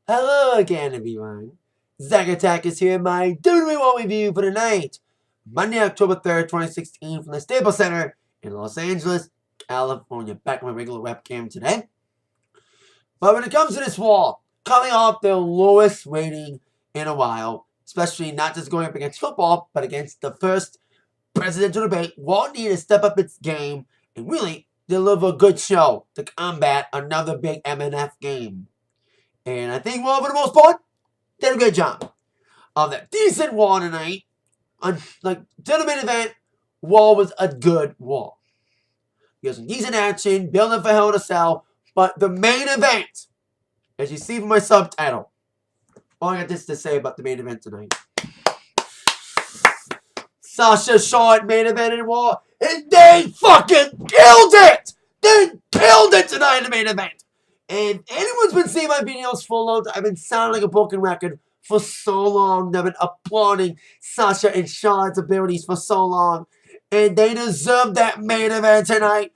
Hello again, everyone. Zack Attack is here, my WWE Raw review for tonight, Monday, October 3rd, 2016, from the Staples Center in Los Angeles, California. Back on my regular webcam today. But when it comes to this Raw, coming off the lowest rating in a while, especially not just going up against football, but against the first presidential debate, Raw needed to step up its game and really deliver a good show to combat another big MNF game. And I think Raw, for the most part, did a good job of that decent Raw tonight. Like, to the main event, Raw was a good Raw. You got some decent action, building for Hell in a Cell, but the main event, as you see from my subtitle, all I got this to say about the main event tonight. Sasha, Charlotte main event in Raw, and they fucking killed it! They killed it tonight in the main event! And anyone's been seeing my videos for a long time, I've been sounding like a broken record for so long. I've been applauding Sasha and Charlotte's abilities for so long. And they deserve that main event tonight.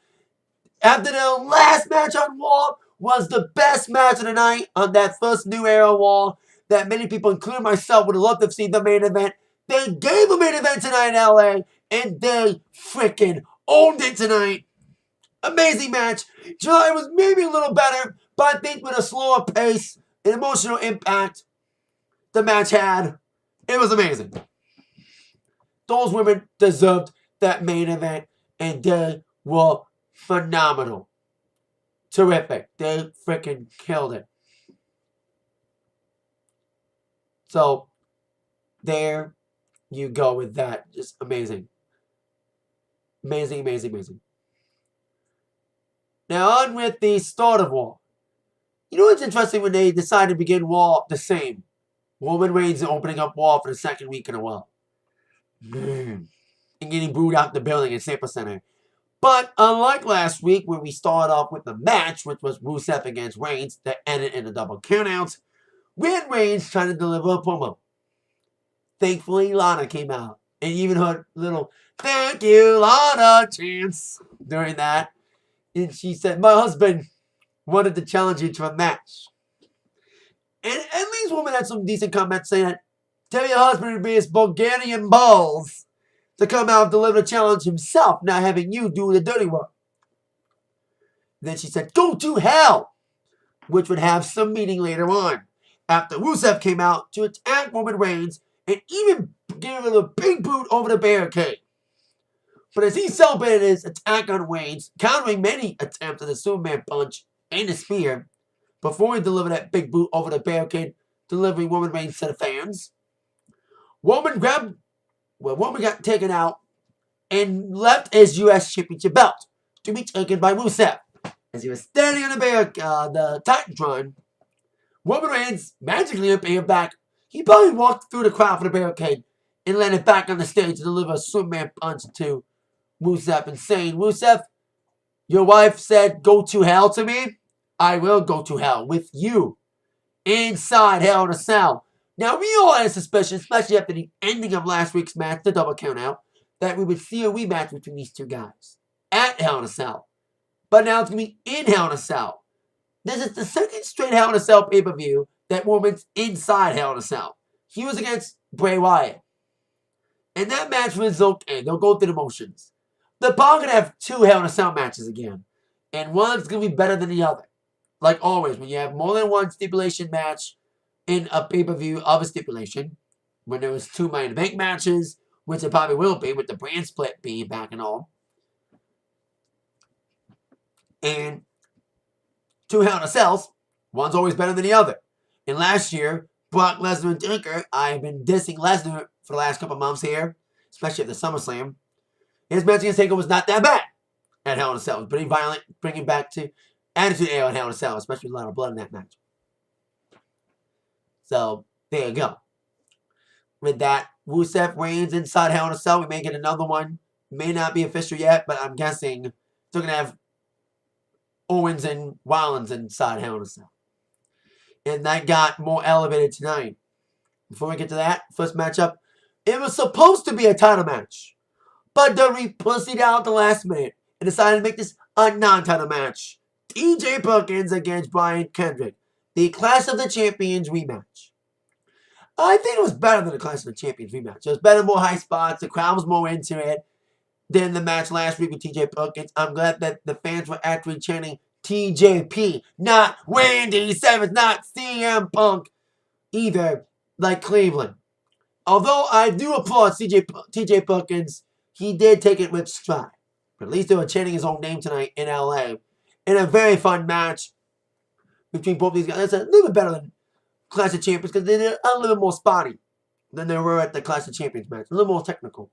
After their last match on Raw was the best match of the night on that first New Era Raw that many people, including myself, would have loved to have seen the main event. They gave a main event tonight in LA, and they freaking owned it tonight. Amazing match. July was maybe a little better, but I think with a slower pace and emotional impact the match had, it was amazing. Those women deserved that main event, and they were phenomenal. Terrific. They freaking killed it. So, there you go with that. Just amazing. Amazing, amazing, amazing. Now on with the start of Raw. You know what's interesting when they decided to begin Raw the same? Roman Reigns opening up Raw for the second week in a row. And getting booed out the building at Staples Center. But unlike last week where we started off with the match, which was Rusev against Reigns, that ended in a double countout, we had Reigns trying to deliver a promo. Thankfully, Lana came out. And even her little, "Thank you, Lana," chants during that. And she said, "My husband wanted to challenge you to a match." And at least woman had some decent comments saying that, "Tell your husband to be his Bulgarian balls to come out and deliver a challenge himself, not having you do the dirty work." Then she said, "Go to hell," which would have some meaning later on, after Rusev came out to attack Roman Reigns and even gave him a big boot over the barricade. But as he celebrated his attack on Reigns, countering many attempts at the Superman punch and the spear, before he delivered that big boot over the barricade, delivering Roman Reigns to the fans, Roman got taken out and left his U.S. Championship belt to be taken by Rusev. As he was standing on the Titantron, Roman Reigns magically appeared back. He probably walked through the crowd for the barricade and landed back on the stage to deliver a Superman punch to Rusev and saying, "Rusev, your wife said go to hell to me. I will go to hell with you inside Hell in a Cell." Now, we all had a suspicion, especially after the ending of last week's match, the double count out, that we would see a rematch between these two guys at Hell in a Cell. But now it's going to be in Hell in a Cell. This is the second straight Hell in a Cell pay-per-view that Roman's inside Hell in a Cell. He was against Bray Wyatt. And that match was okay. They'll go through the motions. They're probably going to have two Hell in a Cell matches again. And one's going to be better than the other. Like always, when you have more than one stipulation match in a pay-per-view of a stipulation, when there was two Money in the Bank matches, which it probably will be with the brand split being back and all, and two Hell in a Cells, one's always better than the other. And last year, Brock Lesnar and Taker, I've been dissing Lesnar for the last couple months here, especially at the SummerSlam. His match against Taker was not that bad at Hell in a Cell. It was pretty violent, bringing back to Attitude Era at Hell in a Cell, especially with a lot of blood in that match. So, there you go. With that, Rusev Reigns inside Hell in a Cell. We may get another one. May not be official yet, but I'm guessing they're going to have Owens and Rollins inside Hell in a Cell. And that got more elevated tonight. Before we get to that, first matchup, it was supposed to be a title match. But WWE pussied out at the last minute and decided to make this a non-title match. TJ Perkins against Brian Kendrick. the Clash of the Champions rematch. I think it was better than the Clash of the Champions rematch. It was better, more high spots. The crowd was more into it than the match last week with TJ Perkins. I'm glad that the fans were actually chanting TJP, not Randy Savage, not CM Punk either, like Cleveland. Although I do applaud TJ Perkins, he did take it with stride. But at least they were chanting his own name tonight in LA. In a very fun match between both these guys. It's a little bit better than Clash of Champions because they're a little bit more spotty than they were at the Clash of Champions match. A little more technical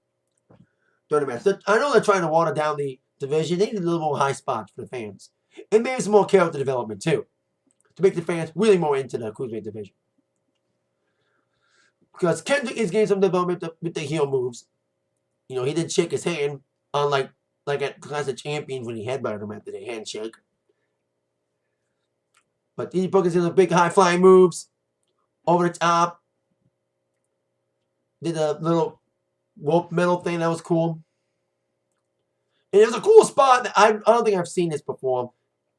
during the match. I know they're trying to water down the division. They need a little more high spots for the fans. And maybe some more character development too, to make the fans really more into the Cruiserweight division. Because Kendrick is getting some development with the heel moves. You know, he did shake his hand, unlike at Clash of Champions when he headbutted him after the handshake. But TJ Perkins did some big high-flying moves over the top. Did a little rope metal thing that was cool. And it was a cool spot that I don't think I've seen this before.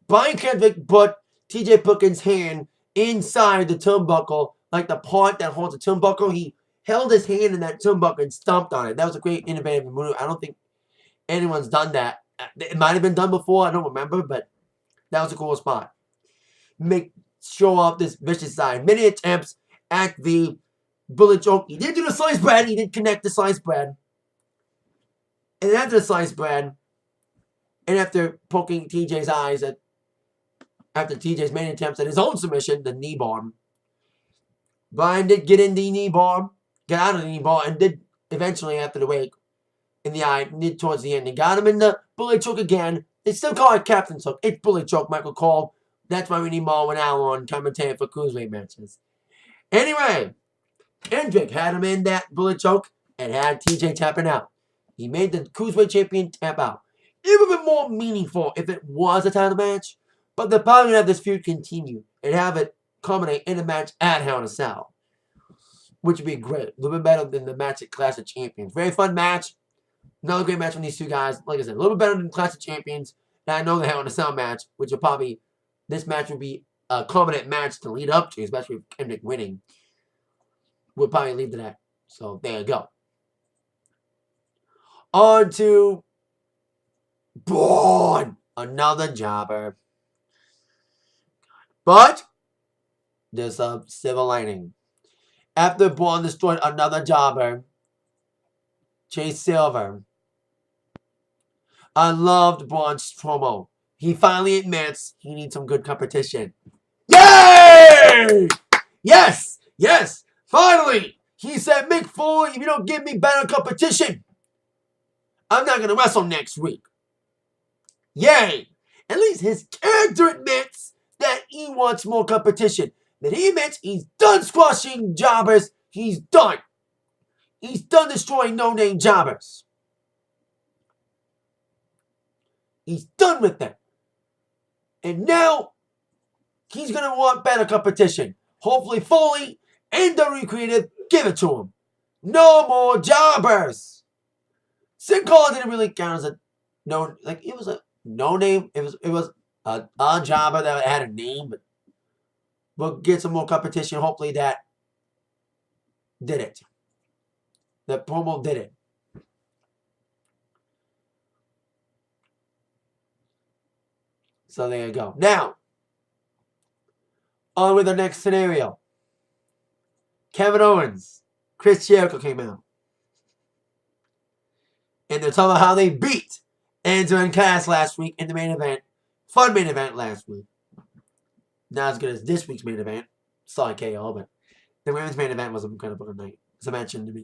Brian Kendrick put TJ Perkins' hand inside the turnbuckle, like the part that holds the turnbuckle. He held his hand in that turnbuckle and stomped on it. That was a great innovative move. I don't think anyone's done that. It might have been done before. I don't remember, but that was a cool spot. Show off this vicious side. Many attempts at the bullet choke. He did do the sliced bread. He did connect the sliced bread. And after the sliced bread, and after poking TJ's eyes after TJ's main attempts at his own submission, the knee bar, Brian did get in the knee bar, get out of the knee bar, and did eventually after the wake in the eye, towards the end. They got him in the bullet choke again. They still call it Captain's Hook. It's bullet choke, Michael Cole. That's why we need Marwin Allen commentating for Cruiserweight matches. Anyway, Kendrick had him in that bullet choke and had TJ tapping out. He made the Cruiserweight champion tap out. It would have been more meaningful if it was a title match, but they're probably going to have this feud continue and have it culminate in a match at Hell in a Cell, which would be great. A little bit better than the match at Clash of Champions. Very fun match. Another great match from these two guys. Like I said, a little bit better than Clash of Champions. And I know the Hell in a Cell match, which will probably, this match will be a culminant match to lead up to, especially with Kendrick winning. We'll probably lead to that. So there you go. On to Braun. Another jobber. But there's a silver lining. After Braun destroyed another jobber, Chase Silver, I loved Braun's promo. He finally admits he needs some good competition. Yay! Yes! Yes! Finally! He said, Mick Foley, if you don't give me better competition, I'm not going to wrestle next week. Yay! At least his character admits that he wants more competition. That he admits he's done squashing jobbers. He's done. He's done destroying no-name jobbers. He's done with them. And now, he's going to want better competition. Hopefully Foley and WWE Creative give it to him. No more jobbers. Sin Cara didn't really count as a no, like it was a no name. It was a jobber that had a name, but we'll get some more competition. Hopefully that did it. The promo did it. So there you go. Now, on with the next scenario. Kevin Owens, Chris Jericho came out. And they're talking about how they beat Enzo and Cass last week in the main event. Fun main event last week. Not as good as this week's main event. Sorry, KO, but the women's main event was kind of a good night. As I mentioned in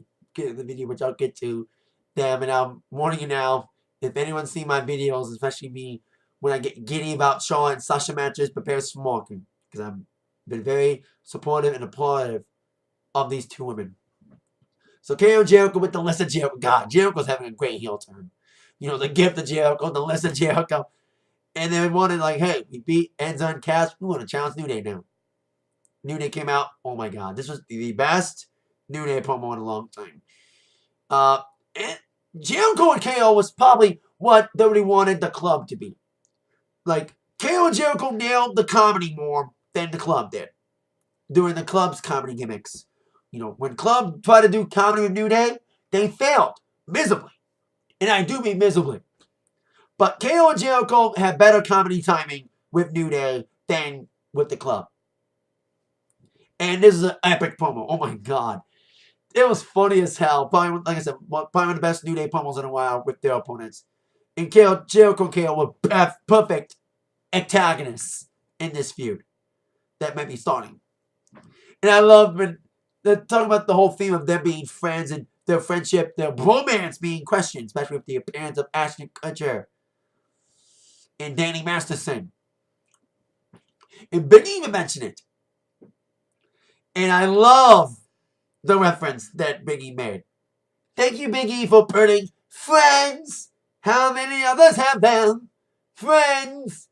the video, which I'll get to them. And I'm warning you now, if anyone's seen my videos, especially me, when I get giddy about Shaw and Sasha matches, prepare some walking. Because I've been very supportive and applaudtive of these two women. So KO Jericho with the list of Jericho. God, Jericho's having a great heel turn. You know, the gift of Jericho, the list of Jericho. And they wanted like, hey, we beat Enzo and Cass. We want to challenge New Day now. New Day came out. Oh my God. This was the best New Day promo in a long time. And Jericho and KO was probably what WWE wanted the club to be. Like, KO and Jericho nailed the comedy more than the club did during the club's comedy gimmicks. You know, when club tried to do comedy with New Day, they failed miserably. And I do mean miserably. But KO and Jericho had better comedy timing with New Day than with the club. And this is an epic promo. Oh my god. It was funny as hell. Probably, like I said, probably one of the best New Day promos in a while with their opponents. And Jericho and KO were perfect antagonists in this feud that might be starting. And I love when they're talking about the whole theme of them being friends and their friendship, their bromance being questioned, especially with the appearance of Ashton Kutcher and Danny Masterson. And Big E even mentioned it. And I love the reference that Big E made. Thank you, Big E, for putting friends. How many others have them? Friends.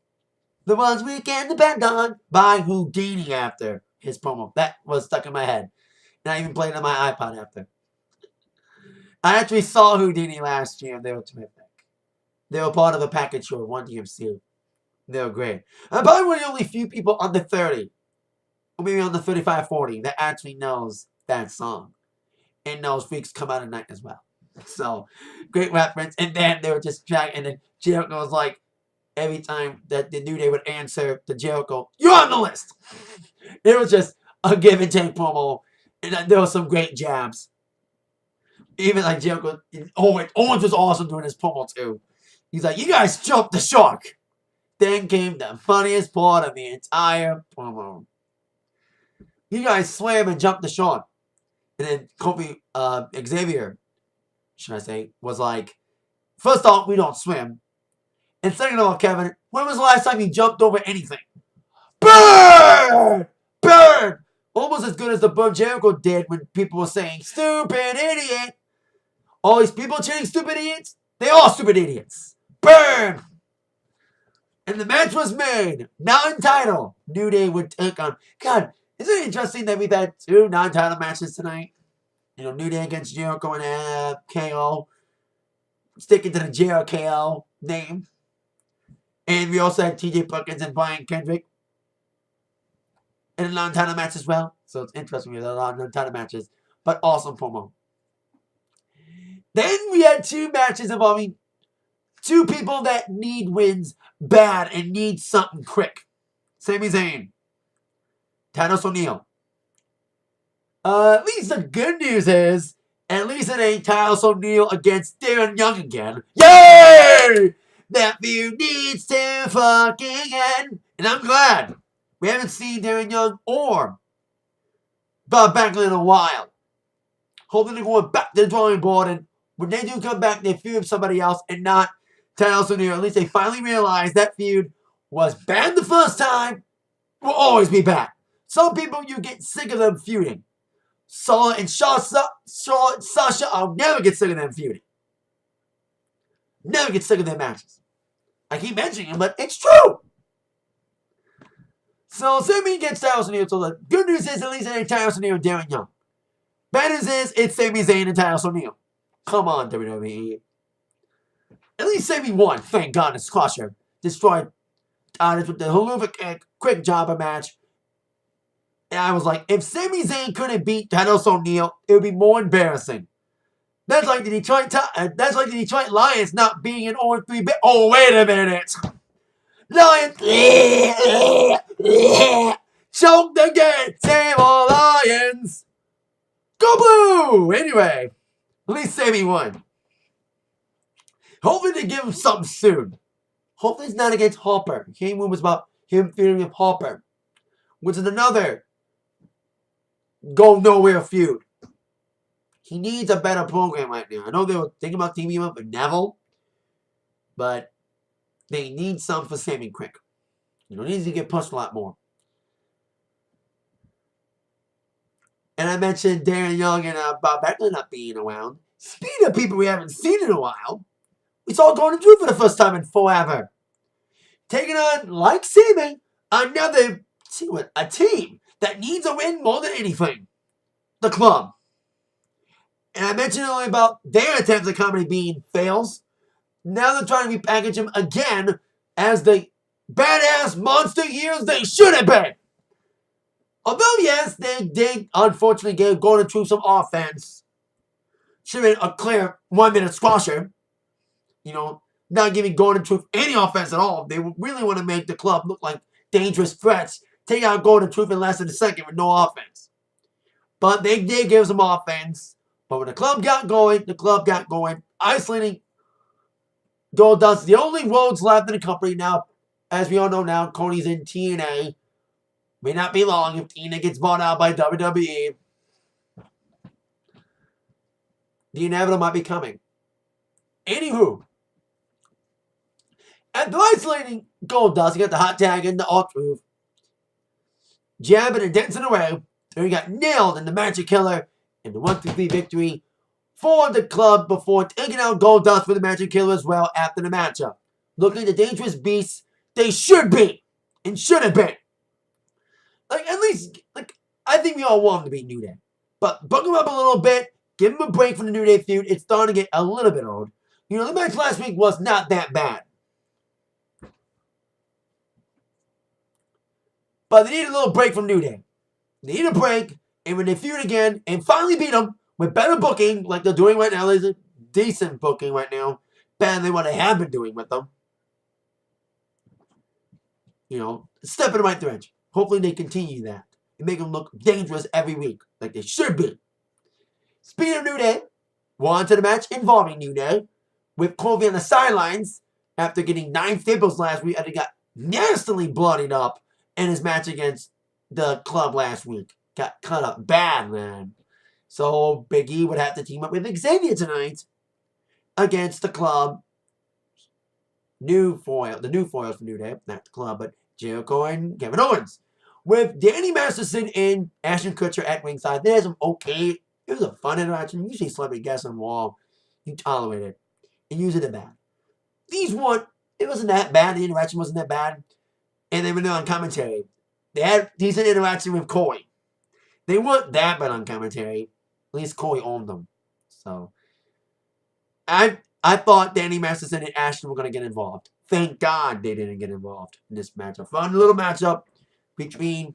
The ones we can depend on. By Houdini after his promo. That was stuck in my head. And I even played it on my iPod after. I actually saw Houdini last year, and they were terrific. They were part of a package show, One DMC. They were great. I'm probably one of the only few people under 30, or maybe under 35, 40, that actually knows that song. And knows Freaks Come Out at Night as well. So, great reference. And then they were just chatting, and then Jericho was like, every time that the New Day would answer to Jericho, you're on the list! It was just a give and take promo. And there were some great jabs. Even like Jericho, Owens was awesome doing his promo too. He's like, you guys jumped the shark. Then came the funniest part of the entire promo. You guys swam and jumped the shark. And then Kofi Xavier, should I say, was like, first off, we don't swim. And second of all, Kevin, when was the last time you jumped over anything? Burn! Burn! Almost as good as the burn Jericho did when people were saying, stupid idiot. All these people chanting stupid idiots, they are stupid idiots. Burn! And the match was made. Non-title. New Day would take on... God, isn't it interesting that we've had 2 non-title matches tonight? You know, New Day against Jericho and KO. Sticking to the Jericho name. And we also had TJ Perkins and Brian Kendrick in a non-title match as well. So it's interesting. We had a lot of non-title matches. But awesome promo. Then we had 2 matches involving 2 people that need wins bad and need something quick. Sami Zayn. Titus O'Neil. At least the good news is, at least it ain't Titus O'Neil against Darren Young again. Yay! That feud needs to fucking end. And I'm glad. We haven't seen Darren Young or Bob Backlund in a while. Hoping they're going back to the drawing board, and when they do come back, they feud with somebody else and not Titus O'Neil. At least they finally realized that feud was bad the first time, will always be bad. Some people, you get sick of them feuding. Charlotte and Sasha, I'll never get sick of them feuding. Never get sick of their matches. I keep mentioning it, but it's true. So, Sami gets Titus O'Neil. So, the good news is, at least it ain't Titus O'Neil and Darren Young. Bad news is, it's Sami Zayn and Titus O'Neil. Come on, WWE. At least Sami won. Thank God, it's Crusher. Destroyed Titus with the horrific quick jobber match. And I was like, if Sami Zayn couldn't beat Titus O'Neil, it would be more embarrassing. That's like the Detroit Lions not being an 0-3 bit. Oh, wait a minute. Lions. Choked again. Same old Lions. Go Blue. Anyway, at least Sami won. Hopefully they give him something soon. Hopefully it's not against Harper. Hearing rumors about him feuding with Harper, which is another go nowhere feud. He needs a better program right now. I know they were thinking about teaming him up with Neville, but they need something for Sami quick. You know, he needs to get pushed a lot more. And I mentioned Darren Young and Bob Backlund not being around. Speaking of people we haven't seen in a while, we saw Gordon Drew for the first time in forever. Taking on, like Sami, a team that needs a win more than anything. The Club. And I mentioned only about their attempts at comedy being fails. Now they're trying to repackage him again as the badass monster heroes they should have been. Although, yes, they did unfortunately give Golden Truth some offense. Should have been a clear 1-minute squasher. Not giving Golden Truth any offense at all. They really want to make the club look like dangerous threats. Take out Golden Truth in less than a second with no offense. But they did give some offense. But when the club got going, isolating Goldust. The only roads left in the company now, as we all know now, Cody's in TNA. May not be long if TNA gets bought out by WWE. The inevitable might be coming. Anywho, after isolating Goldust, he got the hot tag in the R-Truth, jabbing and dancing away. Then he got nailed in the Magic Killer in the 1-2-3 victory for the club before taking out Goldust for the Magic Killer as well after the matchup. Looking the dangerous beasts they should be and should have been. At least, I think we all want them to be New Day. But book them up a little bit, give them a break from the New Day feud. It's starting to get a little bit old. The match last week was not that bad. But they need a little break from New Day. They need a break, and when they feud again and finally beat them with better booking, like they're doing right now, there's a decent booking right now, better than what they have been doing with them. Step in the right direction. Hopefully they continue that and make them look dangerous every week, like they should be. Speaking of New Day, we're on to the match involving New Day, with Kofi on the sidelines after getting 9 staples last week, and he got nastily bloodied up in his match against the club last week. Got cut up bad, man. So Big E would have to team up with Xavier tonight against the club. The new foils for New Day, not the club, but Jericho and Kevin Owens. With Danny Masterson and Ashton Kutcher at ringside, there's some okay. It was a fun interaction. Usually celebrity guests on the wall, you tolerate it. And use it bad. These weren't, it wasn't that bad. The interaction wasn't that bad. And they were on commentary. They had decent interaction with Corey. They weren't that bad on commentary. At least Corey owned them. So, I thought Danny Masterson and Ashton were going to get involved. Thank God they didn't get involved in this matchup. Fun little matchup between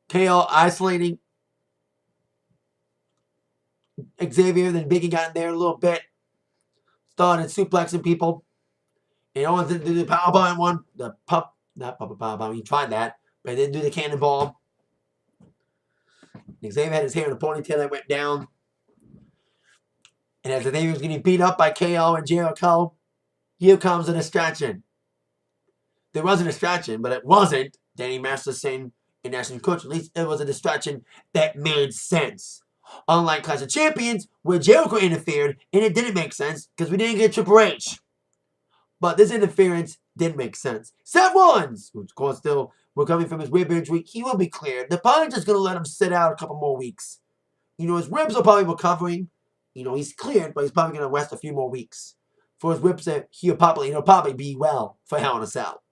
KO isolating Xavier. Then Biggie got in there a little bit. Started suplexing people. And Owens didn't do the powerbomb one. Not powerbomb. He tried that. But he didn't do the cannonball. Xavier had his hair in a ponytail that went down. And as Xavier was getting beat up by KO and Jericho, here comes a distraction. There was a distraction, but it wasn't Danny Masterson and Ashton Kutcher. At least it was a distraction that made sense. Unlike Clash of Champions, where Jericho interfered, and it didn't make sense because we didn't get Triple H. But this interference did make sense. Seth Rollins, who of course still recovering from his rib injury, he will be cleared. They're probably just going to let him sit out a couple more weeks. His ribs are probably recovering. He's cleared, but he's probably going to rest a few more weeks. For his ribs to heal properly, he'll probably be well for Hell in a Cell.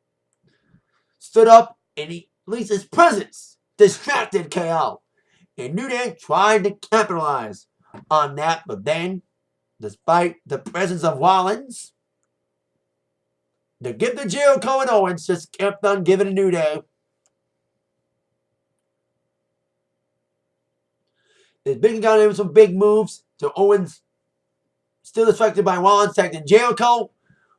Stood up, and at least his presence distracted KO. And New Day tried to capitalize on that, but then, despite the presence of Rollins, the gift of Jericho and Owens just kept on giving to New Day. There's been got in some big moves. So Owens still distracted by Rollins, tagging Jericho,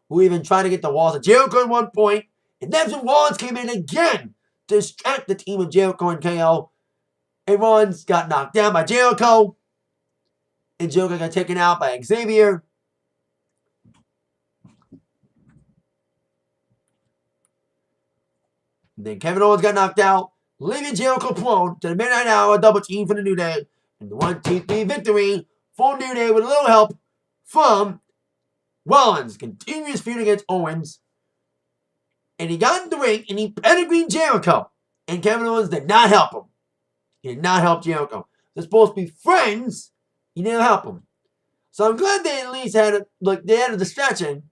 who even tried to get the walls of Jericho at one point. And that's when Rollins came in again to distract the team of Jericho and KO. And Rollins got knocked down by Jericho. And Jericho got taken out by Xavier. And then Kevin Owens got knocked out, leaving Jericho prone to the midnight hour double team for the New Day. And the 1-2-3 victory for New Day with a little help from Rollins. Continuous feud against Owens. And he got in the ring and he pedigreed Jericho. And Kevin Owens did not help him. He did not help Jericho. They're supposed to be friends. He didn't help him. So I'm glad they at least had they had a distraction.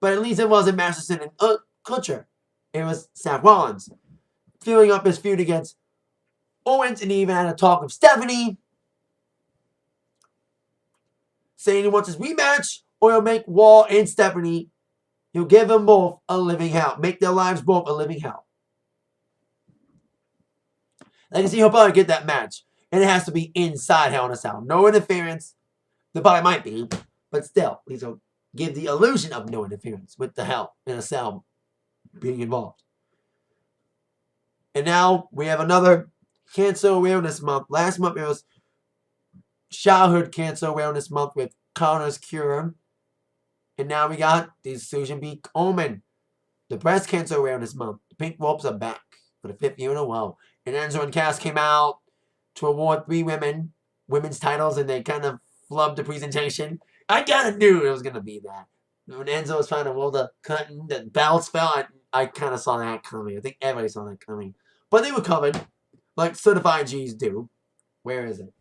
But at least it wasn't Masterson and Kutcher. It was Seth Rollins filling up his feud against Owens, and he even had a talk with Stephanie, saying he wants his rematch, or he'll make Wall and Stephanie, he'll give them both a living hell. Make their lives both a living hell. I can see he'll probably get that match. And it has to be inside Hell in a Cell. No interference. There probably might be. But still, please don't give the illusion of no interference with the Hell in a Cell being involved. And now we have another Cancer Awareness Month. Last month it was Childhood Cancer Awareness Month with Connor's Cure. And now we got the Susan B. Komen, the Breast Cancer Awareness Month. The Pink Ropes are back for the 5th year in a row. And Enzo and Cass came out to award 3 women's titles, and they kind of flubbed the presentation. I kind of knew it was going to be that. When Enzo was trying to roll the curtain, the belts fell. I kind of saw that coming. I think everybody saw that coming. But they were covered, like certified G's do. Where is it?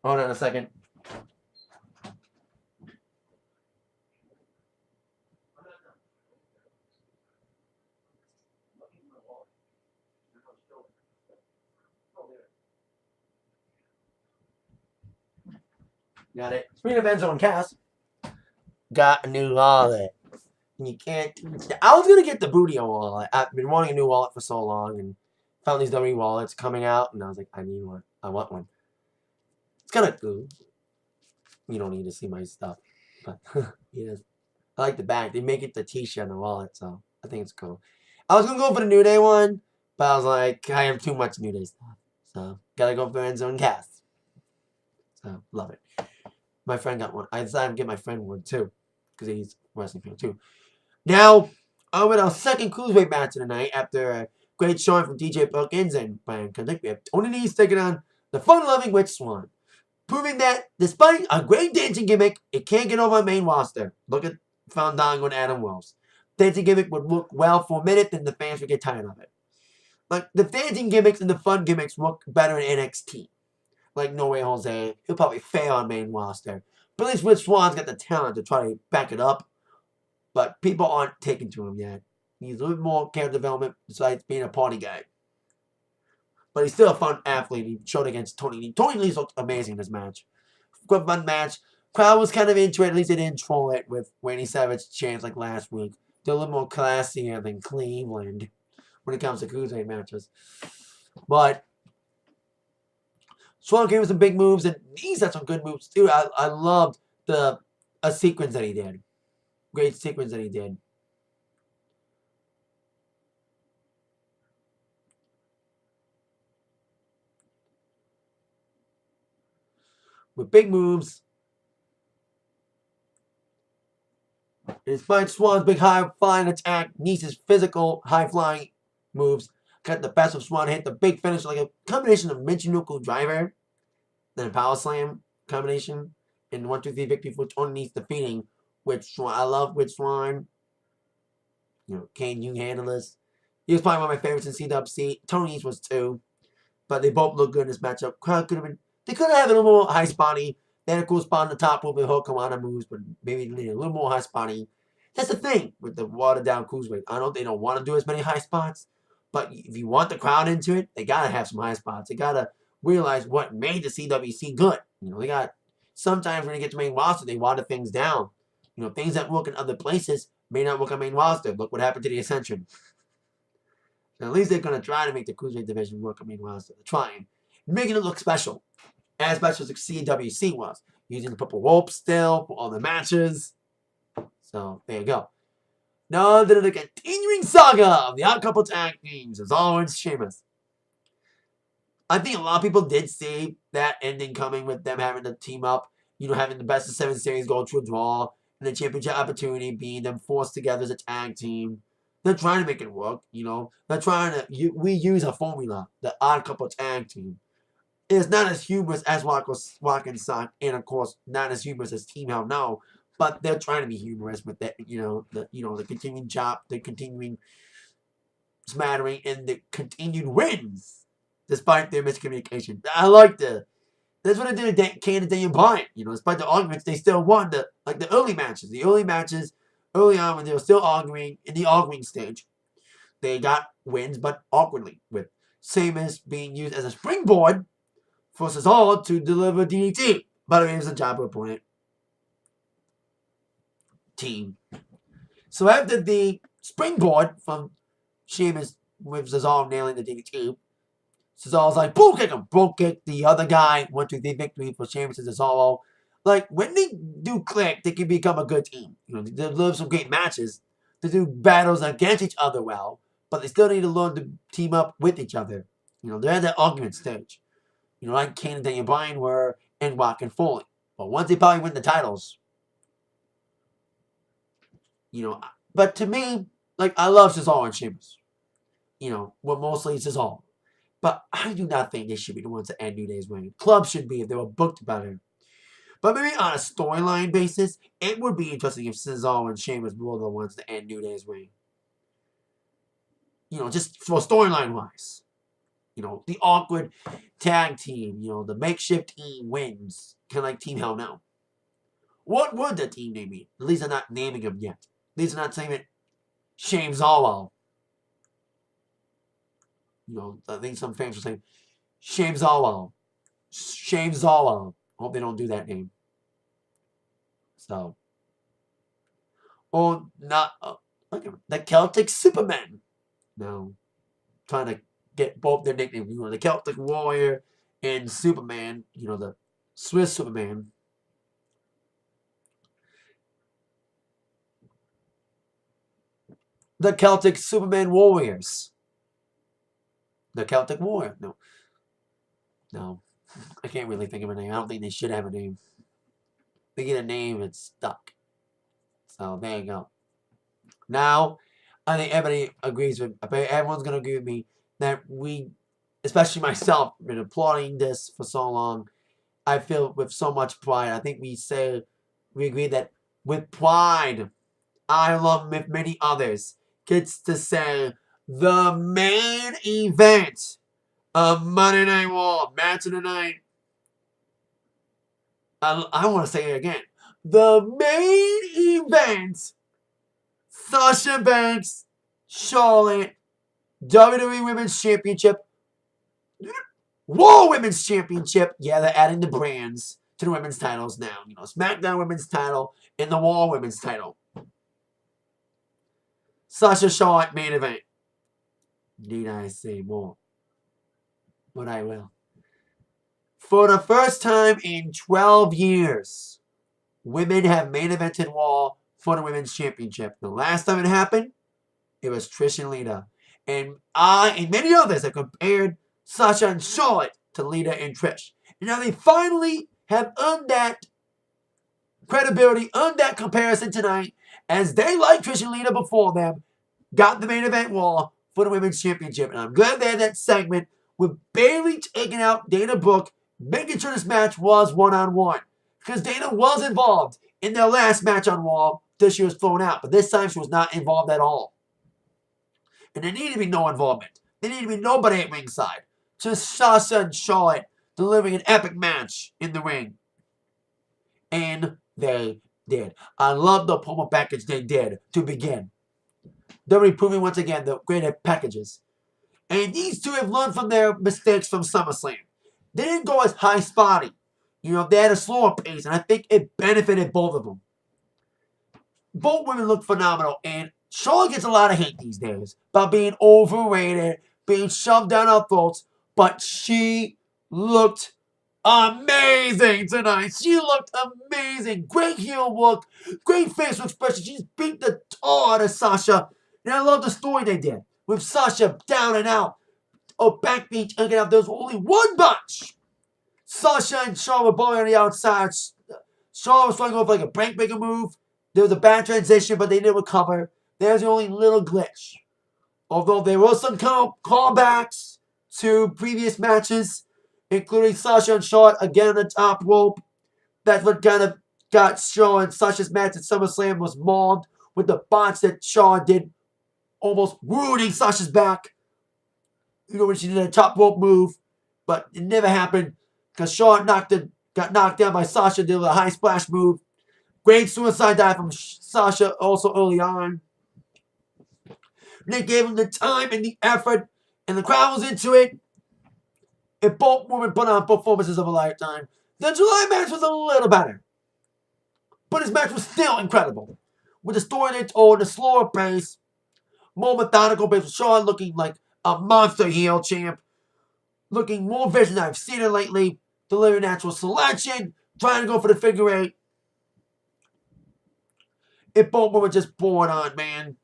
Hold on a second. Got it. Speaking of Enzo and Cass, got a new wallet. And you can't. I was gonna get the Booty wallet. I've been wanting a new wallet for so long, and found these WWE wallets coming out, and I was like, I need one. I want one. It's kind of cool. You don't need to see my stuff, but yes, I like the back. They make it the T-shirt and the wallet, so I think it's cool. I was gonna go for the New Day one, but I was like, I have too much New Day stuff, so gotta go for Enzo and Cass. So love it. My friend got one. I decided to get my friend one too, because he's a wrestling fan too. Now, on with our second cruiserweight match of the night after a great showing from DJ Perkins and Brian Kendrick. We have Tony Nese taking on the fun-loving Witch Swan, proving that despite a great dancing gimmick, it can't get over a main roster. Look at Fandango and Adam Wells. Dancing gimmick would work well for a minute, then the fans would get tired of it. Like, the dancing gimmicks and the fun gimmicks work better in NXT. Like No Way Jose, he'll probably fail on main roster. But at least Witch Swan's got the talent to try to back it up. But people aren't taking to him yet. He's a little bit more character development besides being a party guy. But he's still a fun athlete. He showed against Tony Nese. Tony Nese looked amazing in this match. Good fun match. Crowd was kind of into it. At least they didn't troll it with Randy Savage chants like last week. They're a little more classier than Cleveland when it comes to cruiserweight matches. But Swan gave us some big moves, and he's had some good moves too. I loved a sequence that he did. Great sequence that he did. With big moves. Despite Swan's big high-flying attack, Nese's physical high-flying moves got the best of Swan. Hit the big finish like a combination of Michinoku driver, then a power slam combination, and 1-2-3 victory for Tony Nese defeating Witch Swan. I love Witch Swan. You know, can you handle this? He was probably one of my favorites in CWC. Tony Nese was too, but they both look good in this matchup. Crowd could have been. They could have had a little more high spotty. They had a cool spot on the top rope with hook Kawana moves, but maybe a little more high spotty. That's the thing with the watered down cruiserweight. I know they don't want to do as many high spots, but if you want the crowd into it, they gotta have some high spots. They gotta realize what made the CWC good. You know, they got sometimes when they get to main roster, they water things down. You know, things that work in other places may not work on main roster. Look what happened to the Ascension. So at least they're gonna try to make the cruiserweight division work on main roster. They're trying, making it look special. As special as the CWC was. Using the purple rope still for all the matches. So, there you go. Now, to the continuing saga of the Odd Couple Tag Teams. As always, Sheamus. I think a lot of people did see that ending coming with them having to team up. You know, having the best of 7 series go to a draw. And the championship opportunity being them forced together as a tag team. They're trying to make it work, you know. They're trying to... We use a formula. The Odd Couple Tag Team. It's not as humorous as Rock and Sock, and of course not as humorous as Team Hell No, but they're trying to be humorous with that, the continuing chop, the continuing smattering, and the continued wins, despite their miscommunication. I like that's what I did with Kane and Daniel Bryan. You know, despite the arguments, they still won the early matches. The early matches, early on when they were still arguing in the arguing stage, they got wins, but awkwardly, with Sheamus being used as a springboard forces all to deliver DDT. By the way, it was a jobber opponent team. So after the springboard from Sheamus with Cesaro nailing the DDT. Cesaro's like, bull kick him. Bull kick. The other guy went to the victory for Sheamus and Cesaro. Like, when they do click, they can become a good team. You know, they live some great matches. They do battles against each other well, but they still need to learn to team up with each other. You know, they're at that argument stage. You know, like Kane and Daniel Bryan were and Rock and Foley. But once they probably win the titles, you know, but to me, like, I love Cesaro and Sheamus. You know, well, mostly Cesaro. But I do not think they should be the ones to end New Day's reign. Club should be if they were booked better. But maybe on a storyline basis, it would be interesting if Cesaro and Sheamus were the ones to end New Day's reign. You know, just for storyline wise. You know, the awkward tag team, you know, the makeshift team wins. Kind of like Team Hell No. What would the team name be? At least they're not naming them yet. At least they're not saying it Shame Zawal. You know, I think some fans will say Shame Zawal. Shame Zawal. Hope they don't do that name. So. Or not. The Celtic Superman. No. Trying to get both their nicknames. You know, the Celtic Warrior and Superman. You know, the Swiss Superman. The Celtic Superman Warriors. The Celtic Warrior. No. No. I can't really think of a name. I don't think they should have a name. They get a name, it's stuck. So, there you go. Now, I think everybody agrees with, everyone's going to agree with me that we, especially myself, been applauding this for so long. I feel with so much pride. I think we agree that with pride, I, along with many others, gets to say the main event of Monday Night Raw, match of the night. I want to say it again. The main event, Sasha Banks, Charlotte, WWE Women's Championship, Raw Women's Championship. Yeah, they're adding the brands to the women's titles now. You know, SmackDown Women's title and the Raw Women's title. Sasha Charlotte main event. Need I say more? But I will. For the first time in 12 years, women have main evented Raw for the Women's Championship. The last time it happened, it was Trish and Lita. And I and many others have compared Sasha and Charlotte to Lita and Trish. And now they finally have earned that credibility, earned that comparison tonight, as they, like Trish and Lita before them, got the main event Raw for the Women's Championship. And I'm glad they had that segment with Bayley taking out Dana Brooke, making sure this match was one-on-one. Because Dana was involved in their last match on Raw till she was thrown out. But this time she was not involved at all. And there needed to be no involvement. There needed to be nobody at ringside. Just Sasha and Charlotte delivering an epic match in the ring. And they did. I love the promo package they did to begin. They're reproving once again the great packages. And these two have learned from their mistakes from SummerSlam. They didn't go as high spotty. You know, they had a slower pace, and I think it benefited both of them. Both women look phenomenal, and Charlotte gets a lot of hate these days about being overrated, being shoved down our throats, but she looked amazing tonight. She looked amazing. Great heel look, great facial expression. She's beat the tar out of Sasha, and I love the story they did with Sasha down and out. Oh, backbeat, hanging out. There was only one bunch. Sasha and Charlotte were both on the outside. Charlotte was trying to go for like a breakbreaker move. There was a bad transition, but they didn't recover. There's the only little glitch. Although there were some callbacks to previous matches, including Sasha and Charlotte again on the top rope. That's what kind of got Charlotte and Sasha's match at SummerSlam was mauled with the botch that Charlotte did, almost ruining Sasha's back. You know, when she did a top rope move, but it never happened because Charlotte got knocked down by Sasha, did a high splash move. Great suicide dive from Sasha also early on. They gave him the time and the effort, and the crowd was into it. And both women put on performances of a lifetime. The July match was a little better, but his match was still incredible. With the story they told, the slower pace, more methodical, but Charlotte looking like a monster heel champ. Looking more vicious than I've seen her lately. Delivering natural selection. Trying to go for the figure eight. If both women just born on, man.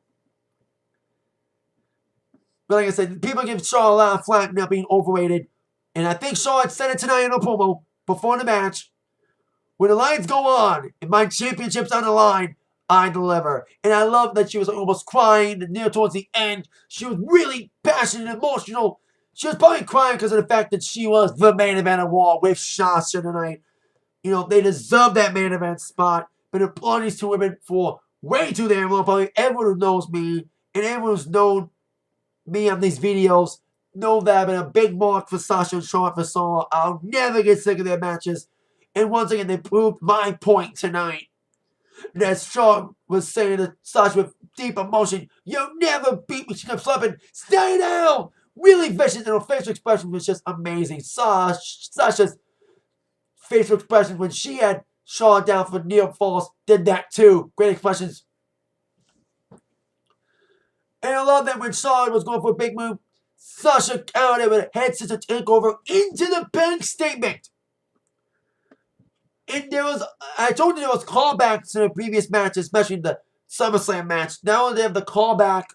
But like I said, people give Charlotte a lot of flack now being overrated. And I think Charlotte said it tonight in a promo before the match. When the lights go on and my championship's on the line, I deliver. And I love that she was almost crying near towards the end. She was really passionate and emotional. She was probably crying because of the fact that she was the main event of Raw with Sasha tonight. You know, they deserve that main event spot. Been applauding these two women for way too damn long. Probably everyone who knows me and everyone who's known me on these videos know that I've been a big mark for Sasha and Charlotte for so long. I'll never get sick of their matches. And once again, they proved my point tonight. That Charlotte was saying to Sasha with deep emotion, "You'll never beat me." She kept slapping, "Stay down!" Really vicious, and her facial expression was just amazing. Sasha's facial expression when she had Charlotte down for near falls did that too. Great expressions. And I love that when Charlotte was going for a big move, Sasha countered with a head scissor takeover into the bank statement. And I told you there was callbacks to the previous match, especially the SummerSlam match. Now they have the callback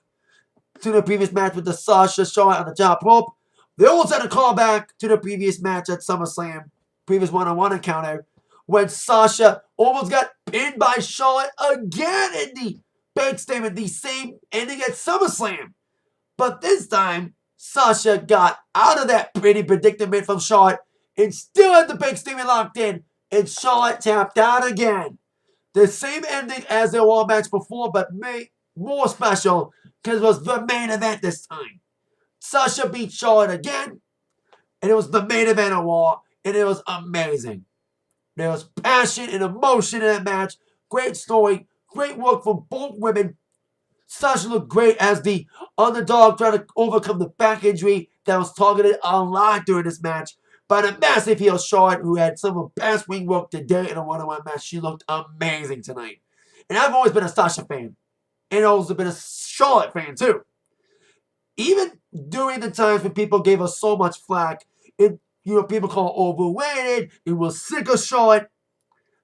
to the previous match with the Sasha Charlotte on the top rope. They also had a callback to the previous match at SummerSlam, previous one-on-one encounter, when Sasha almost got pinned by Charlotte again in the bank statement, the same ending at SummerSlam. But this time, Sasha got out of that pretty predicament from Charlotte and still had the bank statement locked in, and Charlotte tapped out again. The same ending as their Raw match before, but made more special because it was the main event this time. Sasha beat Charlotte again, and it was the main event of Raw, and it was amazing. There was passion and emotion in that match. Great story, great work from both women. Sasha looked great as the underdog trying to overcome the back injury that was targeted a lot during this match by the massive heel Charlotte, who had some of the best ring work today in a one-on-one match. She looked amazing tonight. And I've always been a Sasha fan. And also been a Charlotte fan, too. Even during the times when people gave us so much flack, people call her overrated, it was sick of Charlotte.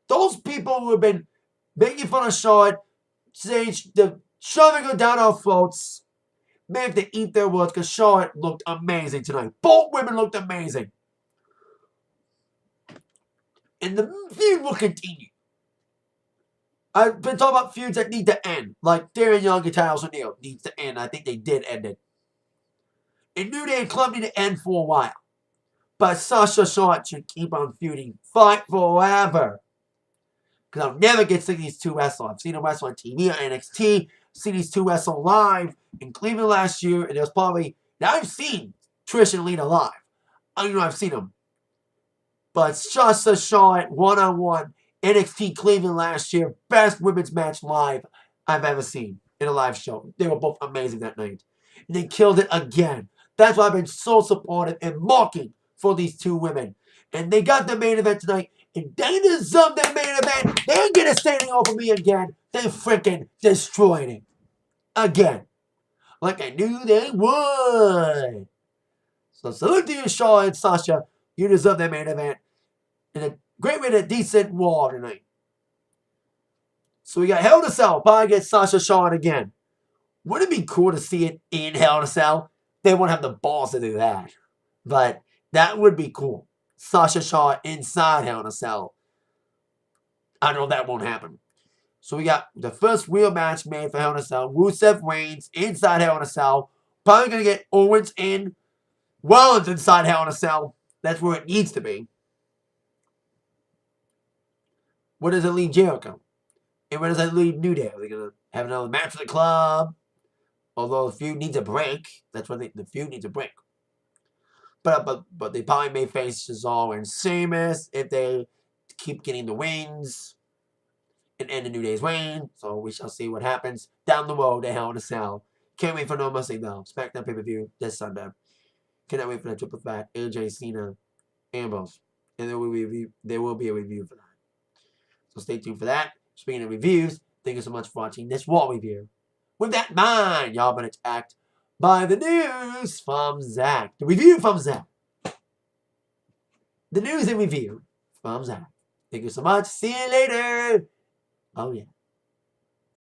Those people who have been making fun of Charlotte, saying shoving her down our throats, may have to eat their words because Charlotte looked amazing tonight. Both women looked amazing. And the feud will continue. I've been talking about feuds that need to end, like Darren Young and Tyler O'Neil needs to end. I think they did end it. And New Day and Club need to end for a while. But Sasha Charlotte should keep on feuding. Fight forever. Because I'll never get sick of these two wrestlers. I've seen them wrestle on TV or NXT. Seen these two wrestle live in Cleveland last year. And there's probably... Now I've seen Trish and Lita live. I don't know I've seen them. But Sasha Charlotte one-on-one NXT Cleveland last year. Best women's match live I've ever seen in a live show. They were both amazing that night. And they killed it again. That's why I've been so supportive and mocking for these two women. And they got the main event tonight. And they deserve the main event. They ain't get a standing over me again. They freaking destroyed it. Again. Like I knew they would. So salute to you, Charlotte and Sasha. You deserve that main event. And a great way to decent Raw tonight. So we got Hell in a Cell. Probably get Sasha Charlotte again. Wouldn't it be cool to see it in Hell in a Cell? They won't have the balls to do that. But that would be cool. Sasha Charlotte inside Hell in a Cell. I know that won't happen. So we got the first real match made for Hell in a Cell. Rusev Reigns inside Hell in a Cell. Probably going to get Owens in. Rollins inside Hell in a Cell. That's where it needs to be. Where does it leave Jericho? And where does it leave New Day? Are they going to have another match for the club? Although the feud needs a break. That's what the feud needs a break. But they probably may face Cesaro and Sheamus if they keep getting the wins and end the New Day's reign. So we shall see what happens down the road at Hell in a Cell. Can't wait for No Mercy though. SmackDown pay-per-view this Sunday. Cannot wait for that triple threat. AJ, Cena, Ambrose. And there will be a review for that. So stay tuned for that. Speaking of reviews, thank you so much for watching this Raw review. with that in mind, y'all been attacked by the news from Zach. The review from Zach. The news and review from Zach. Thank you so much. See you later. Oh, yeah.